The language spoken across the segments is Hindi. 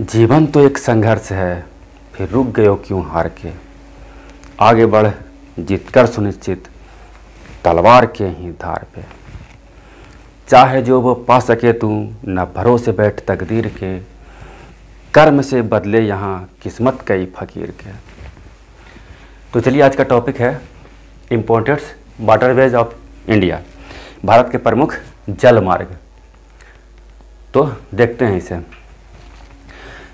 जीवन तो एक संघर्ष है, फिर रुक गए हो क्यों हार के। आगे बढ़ जीतकर सुनिश्चित, तलवार के ही धार पे। चाहे जो वो पा सके तू, न भरोसे बैठ तकदीर के। कर्म से बदले यहाँ किस्मत कई फकीर के। तो चलिए, आज का टॉपिक है importance waterways of India, Bharat के प्रमुख जल मार्ग। तो देखते हैं इसे।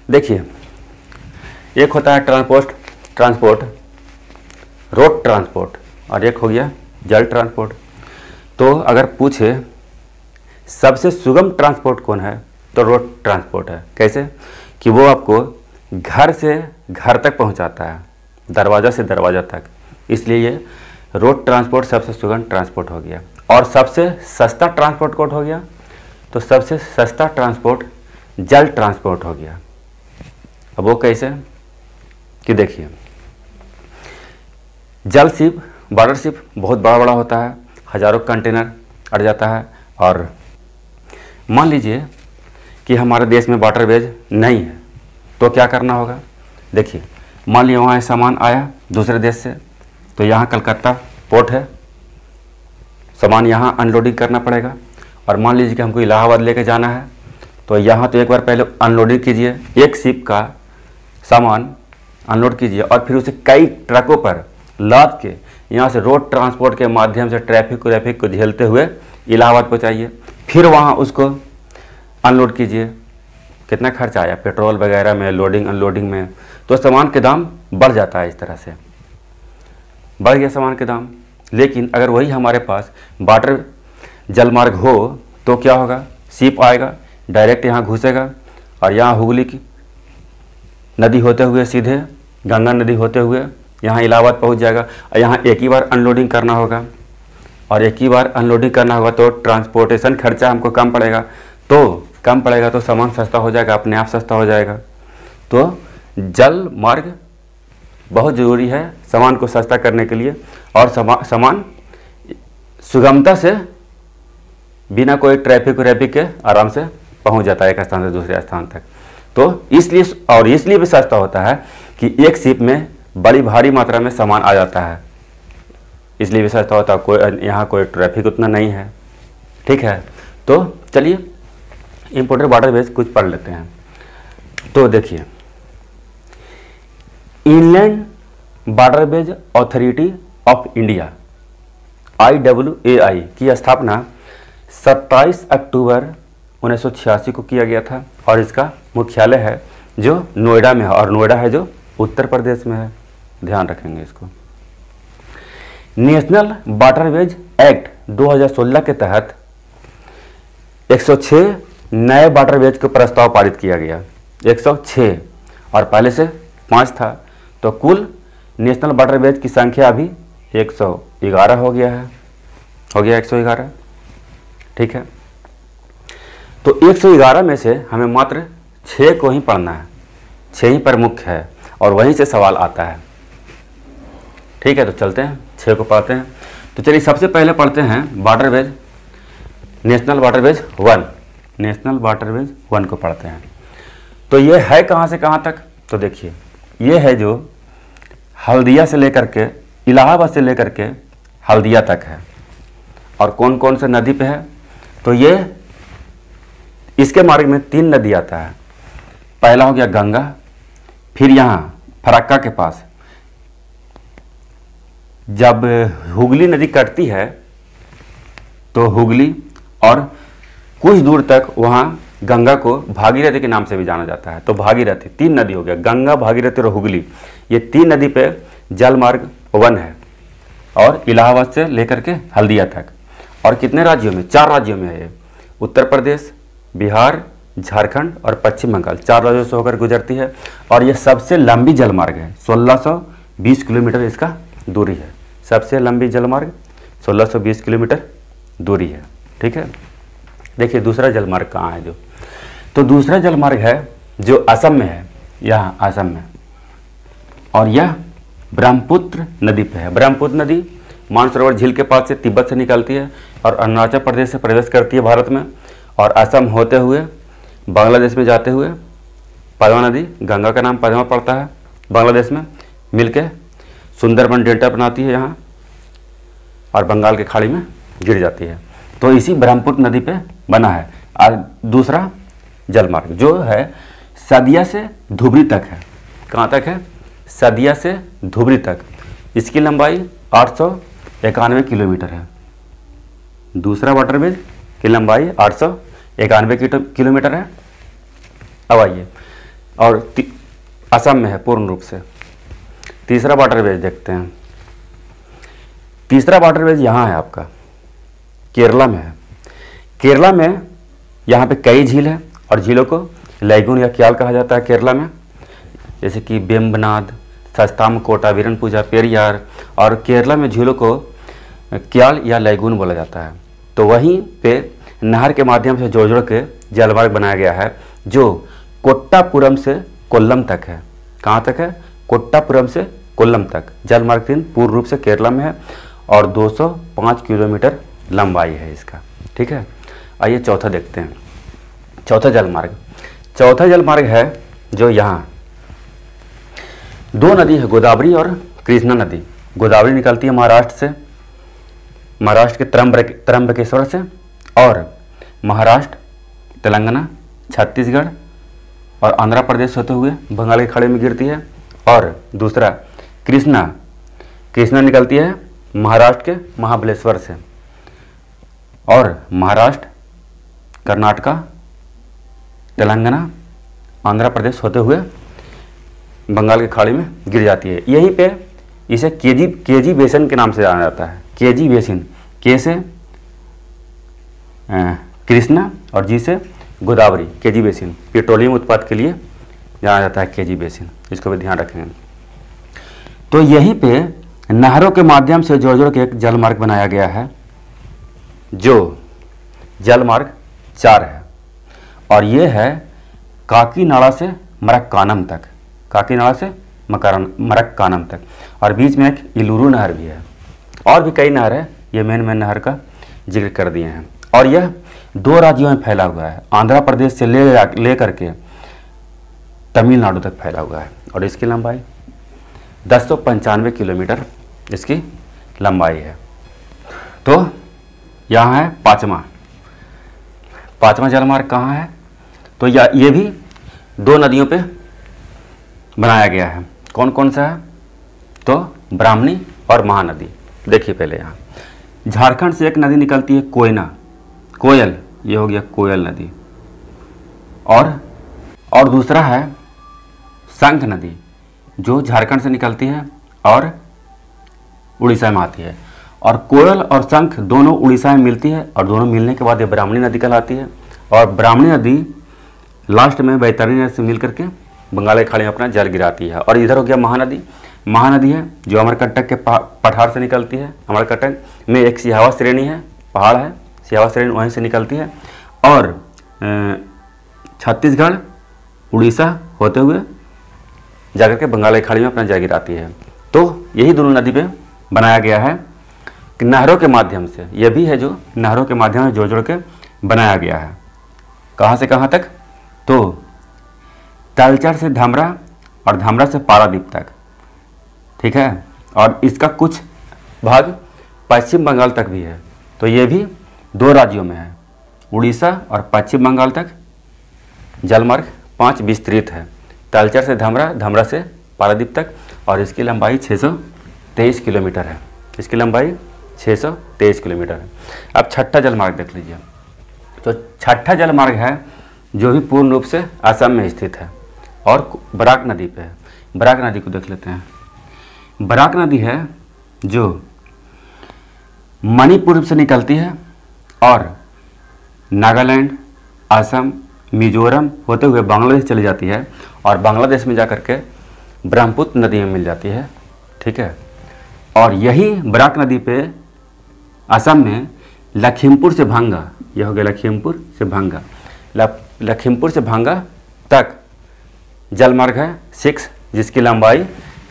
देखिए, एक होता है ट्रांसपोर्ट, रोड ट्रांसपोर्ट, और एक हो गया जल ट्रांसपोर्ट। तो अगर पूछे सबसे सुगम ट्रांसपोर्ट कौन है, तो रोड ट्रांसपोर्ट है। कैसे कि वो आपको घर से घर तक पहुंचाता है, दरवाज़ा से दरवाज़ा तक। इसलिए ये रोड ट्रांसपोर्ट सबसे सुगम ट्रांसपोर्ट हो गया। और सबसे सस्ता ट्रांसपोर्ट कौन हो गया, तो सबसे सस्ता ट्रांसपोर्ट जल ट्रांसपोर्ट हो गया। अब वो कैसे कि देखिए, जल शिप, वाटर शिप बहुत बड़ा बड़ा होता है, हज़ारों कंटेनर अट जाता है। और मान लीजिए कि हमारे देश में वाटरवेज नहीं है, तो क्या करना होगा। देखिए, मान लीजिए वहाँ सामान आया दूसरे देश से, तो यहाँ कलकत्ता पोर्ट है, सामान यहाँ अनलोडिंग करना पड़ेगा। और मान लीजिए कि हमको इलाहाबाद लेके जाना है, तो यहाँ तो एक बार पहले अनलोडिंग कीजिए, एक शिप का सामान अनलोड कीजिए, और फिर उसे कई ट्रकों पर लाद के यहाँ से रोड ट्रांसपोर्ट के माध्यम से ट्रैफिक को झेलते हुए इलाहाबाद पहुँचाइए। फिर वहाँ उसको अनलोड कीजिए। कितना खर्च आया पेट्रोल वगैरह में, लोडिंग अनलोडिंग में। तो सामान के दाम बढ़ जाता है, इस तरह से बढ़ गया सामान के दाम। लेकिन अगर वही हमारे पास वाटर जलमार्ग हो, तो क्या होगा, शिप आएगा डायरेक्ट यहाँ घुसेगा, और यहाँ हुगली की नदी होते हुए सीधे गंगा नदी होते हुए यहाँ इलाहाबाद पहुँच जाएगा। और यहाँ एक ही बार अनलोडिंग करना होगा, और एक ही बार अनलोडिंग करना होगा, तो ट्रांसपोर्टेशन खर्चा हमको कम पड़ेगा, तो सामान सस्ता हो जाएगा, अपने आप सस्ता हो जाएगा। तो जल मार्ग बहुत ज़रूरी है सामान को सस्ता करने के लिए, और सामान सुगमता से बिना कोई ट्रैफिक के आराम से पहुंच जाता है एक स्थान से दूसरे स्थान तक। तो इसलिए भी सस्ता होता है कि एक शिप में बड़ी भारी मात्रा में सामान आ जाता है, इसलिए भी सस्ता होता है। यहाँ कोई ट्रैफिक उतना नहीं है, ठीक है। तो चलिए, इम्पोर्टेड वाटरवेज कुछ पढ़ लेते हैं। तो देखिए, inland waterways authority of India IWAI की स्थापना 27 अक्टूबर 1986 को किया गया था, और इसका मुख्यालय है जो नोएडा में है, और नोएडा है जो उत्तर प्रदेश में है, ध्यान रखेंगे इसको। नेशनल वाटरवेज एक्ट 2016 के तहत 106 नए वाटरवेज को प्रस्ताव पारित किया गया, 106, और पहले से 5 था। तो कुल नेशनल वाटरवेज की संख्या अभी 111 हो गया 111, ठीक है। तो 111 में से हमें मात्र 6 को ही पढ़ना है, 6 ही प्रमुख है, और वहीं से सवाल आता है, ठीक है। तो चलते हैं 6 को पढ़ते हैं। तो चलिए, सबसे पहले पढ़ते हैं वाटरवेज, नेशनल वाटरवेज 1 को पढ़ते हैं। तो ये है कहाँ से कहाँ तक, तो देखिए, ये है जो हल्दिया से लेकर के, इलाहाबाद से लेकर के हल्दिया तक है। और कौन कौन से नदी पे है, तो ये इसके मार्ग में 3 नदी आता है। पहला हो गया गंगा, फिर यहाँ फरक्का के पास जब हुगली नदी कटती है, तो हुगली, और कुछ दूर तक वहाँ गंगा को भागीरथी के नाम से भी जाना जाता है। तो भागीरथी 3 नदी हो गया, गंगा, भागीरथी और हुगली, ये 3 नदी पे जल मार्ग 1 है, और इलाहाबाद से लेकर के हल्दिया तक। और कितने राज्यों में, 4 राज्यों में है ये, उत्तर प्रदेश, बिहार, झारखंड और पश्चिम बंगाल, 4 राज्यों से होकर गुजरती है। और ये सबसे लंबी जल मार्ग है, 1620 किलोमीटर इसका दूरी है। सबसे लंबी जल मार्ग 1620 किलोमीटर दूरी है, ठीक है। देखिए, दूसरा जल मार्ग कहाँ है तो दूसरा जल मार्ग है जो असम में है, यहाँ असम में, और यह ब्रह्मपुत्र नदी पे है। ब्रह्मपुत्र नदी मानसरोवर झील के पास से तिब्बत से निकलती है, और अरुणाचल प्रदेश से प्रवेश करती है भारत में, और असम होते हुए बांग्लादेश में जाते हुए पद्मा नदी, गंगा का नाम पद्मा पड़ता है बांग्लादेश में, मिलके सुंदरबन डेल्टा बनाती है यहाँ और बंगाल की खाड़ी में गिर जाती है। तो इसी ब्रह्मपुत्र नदी पे बना है। और दूसरा जलमार्ग जो है सदिया से धुबरी तक है। कहाँ तक है? सदिया से धुबरी तक। इसकी लंबाई 891 किलोमीटर है। दूसरा वाटरवेज की लंबाई 891 किलोमीटर है। अब आइए, और असम में है पूर्ण रूप से। तीसरा वाटरवेज देखते हैं। तीसरा वाटरवेज यहाँ है आपका, केरला में है। केरला में यहाँ पे कई झील है और झीलों को लैगून या क्याल कहा जाता है केरला में, जैसे कि बेम्बनाद, सस्तामकोटा, वीरनपूजा, पेरियार। और केरला में झीलों को क्याल या लैगून बोला जाता है। तो वहीं पे नहर के माध्यम से जोड़ जोड़ के जलमार्ग बनाया गया है जो कोट्टापुरम से कोल्लम तक है। कहाँ तक है? कोट्टापुरम से कोल्लम तक। जलमार्ग 3 पूर्ण रूप से केरला में है और 205 किलोमीटर लंबाई है इसका। ठीक है, आइए चौथा देखते हैं। चौथा जलमार्ग है जो यहाँ 2 नदी है, गोदावरी और कृष्णा नदी। गोदावरी निकलती है महाराष्ट्र से, महाराष्ट्र के त्र्यंबकेश्वर से, और महाराष्ट्र, तेलंगाना, छत्तीसगढ़ और आंध्र प्रदेश होते हुए बंगाल की खाड़ी में गिरती है। और दूसरा कृष्णा निकलती है महाराष्ट्र के महाबलेश्वर से और महाराष्ट्र, कर्नाटका, तेलंगाना, आंध्र प्रदेश होते हुए बंगाल की खाड़ी में गिर जाती है। यहीं पे इसे केजी बेसिन के नाम से जाना जाता है। केजी बेसिन, के से कृष्णा और जी से गोदावरी, केजी बेसिन। पेट्रोलियम उत्पाद के लिए जाना जाता है केजी बेसिन, इसको भी ध्यान रखेंगे। तो यहीं पे नहरों के माध्यम से जोड़ जोड़ के एक जलमार्ग बनाया गया है जो जलमार्ग 4 है, और ये है काकीनाडा से मरक्कानम तक। काकीनाडा से मरक्कानम तक, और बीच में एक इलुरु नहर भी है। और भी कई नहर है, ये मेन नहर का जिक्र कर दिए हैं। और यह 2 राज्यों में फैला हुआ है, आंध्र प्रदेश से ले करके तमिलनाडु तक फैला हुआ है। और इसकी लंबाई 1095 किलोमीटर इसकी लंबाई है। तो यहाँ है पाँचवा जलमार्ग कहाँ है? तो ये भी 2 नदियों पे बनाया गया है। कौन कौन सा है? तो ब्राह्मणी और महानदी। देखिए पहले यहाँ झारखंड से एक नदी निकलती है कोयल, ये हो गया कोयल नदी। और दूसरा है शंख नदी जो झारखंड से निकलती है और उड़ीसा में आती है। और कोयल और शंख दोनों उड़ीसा में मिलती है और दोनों मिलने के बाद ये ब्राह्मणी नदी कहलाती है। और ब्राह्मणी नदी लास्ट में बैतरणी नदी से मिल करके बंगाल की खाड़ी में अपना जल गिराती है। और इधर हो गया महानदी है जो अमरकंटक के पठार से निकलती है। अमरकंटक में एक सिहावा श्रेणी है, पहाड़ है, सिहावा श्रेणी वहीं से निकलती है और छत्तीसगढ़, उड़ीसा होते हुए जाकर के बंगाल की खाड़ी में अपना जल गिराती है। तो यही दोनों नदी पे बनाया गया है कि नहरों के माध्यम से, यह भी है जो नहरों के माध्यम से जोड़ जोड़ के बनाया गया है। कहाँ से कहाँ तक? तो तालचर से धामरा और धामरा से पारादीप तक। ठीक है, और इसका कुछ भाग पश्चिम बंगाल तक भी है। तो ये भी 2 राज्यों में है, उड़ीसा और पश्चिम बंगाल तक जलमार्ग 5 विस्तृत है। तालचर से धामरा, धामरा से पारादीप तक, और इसकी लंबाई 623 किलोमीटर है। इसकी लंबाई 623 किलोमीटर है। अब छठा जलमार्ग देख लीजिए। तो छठा जलमार्ग है जो भी पूर्ण रूप से असम में स्थित है और बराक नदी पे है। बराक नदी को देख लेते हैं। बराक नदी है जो मणिपुर से निकलती है और नागालैंड, असम, मिजोरम होते हुए बांग्लादेश चली जाती है और बांग्लादेश में जाकर के ब्रह्मपुत्र नदी में मिल जाती है। ठीक है, और यही बराक नदी पे असम में लखीमपुर से भांगा, यह हो गया लखीमपुर से भांगा, लखीमपुर से भांगा तक जलमार्ग है 6, जिसकी लंबाई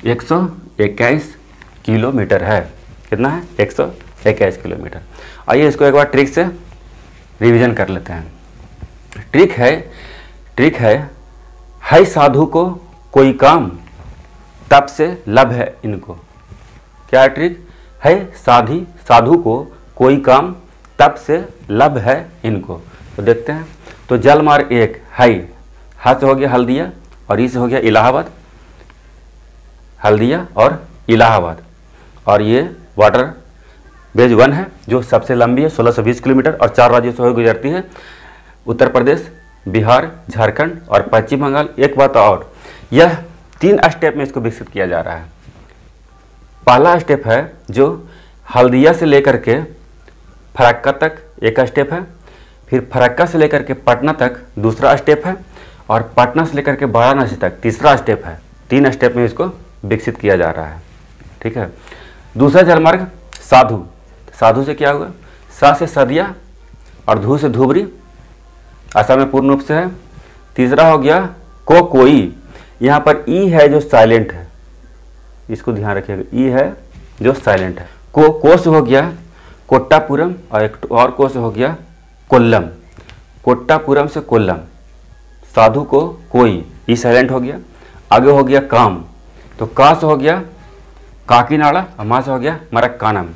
121 किलोमीटर है। कितना है? 121 किलोमीटर। आइए इसको एक बार ट्रिक से रिवीजन कर लेते हैं। ट्रिक है है साधु को कोई काम, तब से लब है इनको। क्या है ट्रिक? है साधु को कोई काम, तब से लब है इनको। तो देखते हैं। तो जल मार्ग 1 है, हा से हो गया हल्दिया और ई से हो गया इलाहाबाद, हल्दिया और इलाहाबाद। और ये वाटर वेज 1 है जो सबसे लंबी है, 1620 किलोमीटर और 4 राज्यों से होकर गुजरती है, उत्तर प्रदेश, बिहार, झारखंड और पश्चिम बंगाल। एक बात और, यह 3 स्टेप में इसको विकसित किया जा रहा है। पहला स्टेप है जो हल्दिया से लेकर के फरक्का तक एक स्टेप है, फिर फरक्का से लेकर के पटना तक दूसरा स्टेप है, और पटना से लेकर के वाराणसी तक तीसरा स्टेप है। 3 स्टेप में इसको विकसित किया जा रहा है। ठीक है। दूसरा जलमार्ग साधु, साधु से क्या हुआ? सा से सदिया और धू से धुबरी, असम में पूर्ण रूप से है। तीसरा हो गया को कोई, यहाँ पर ई है जो साइलेंट है, इसको ध्यान रखिएगा, ई है जो साइलेंट है। को से हो गया कोट्टापुरम और एक और को से हो गया कोल्लम, कोट्टापुरम से कोल्लम। साधु को कोई, ई साइलेंट हो गया। आगे हो गया काम, तो का से हो गया काकीनाडा और मा से हो गया मरक्कानम,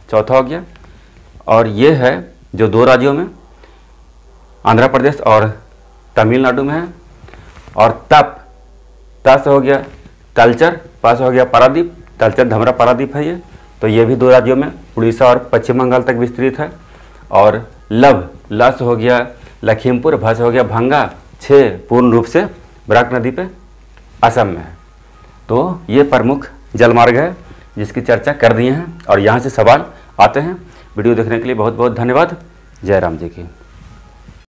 चौथा हो गया। और ये है जो 2 राज्यों में आंध्र प्रदेश और तमिलनाडु में है। और तप, ता से हो गया तलचर, पा से हो गया पारादीप, तलचर धमरा पारादीप है ये। तो ये भी 2 राज्यों में उड़ीसा और पश्चिम बंगाल तक विस्तृत है। और लब, ला से हो गया लखीमपुर, भा से हो गया भंगा, 6 पूर्ण रूप से बराक नदी पे असम में है। तो ये प्रमुख जलमार्ग है जिसकी चर्चा कर दिए हैं और यहाँ से सवाल आते हैं। वीडियो देखने के लिए बहुत बहुत धन्यवाद। जय राम जी की।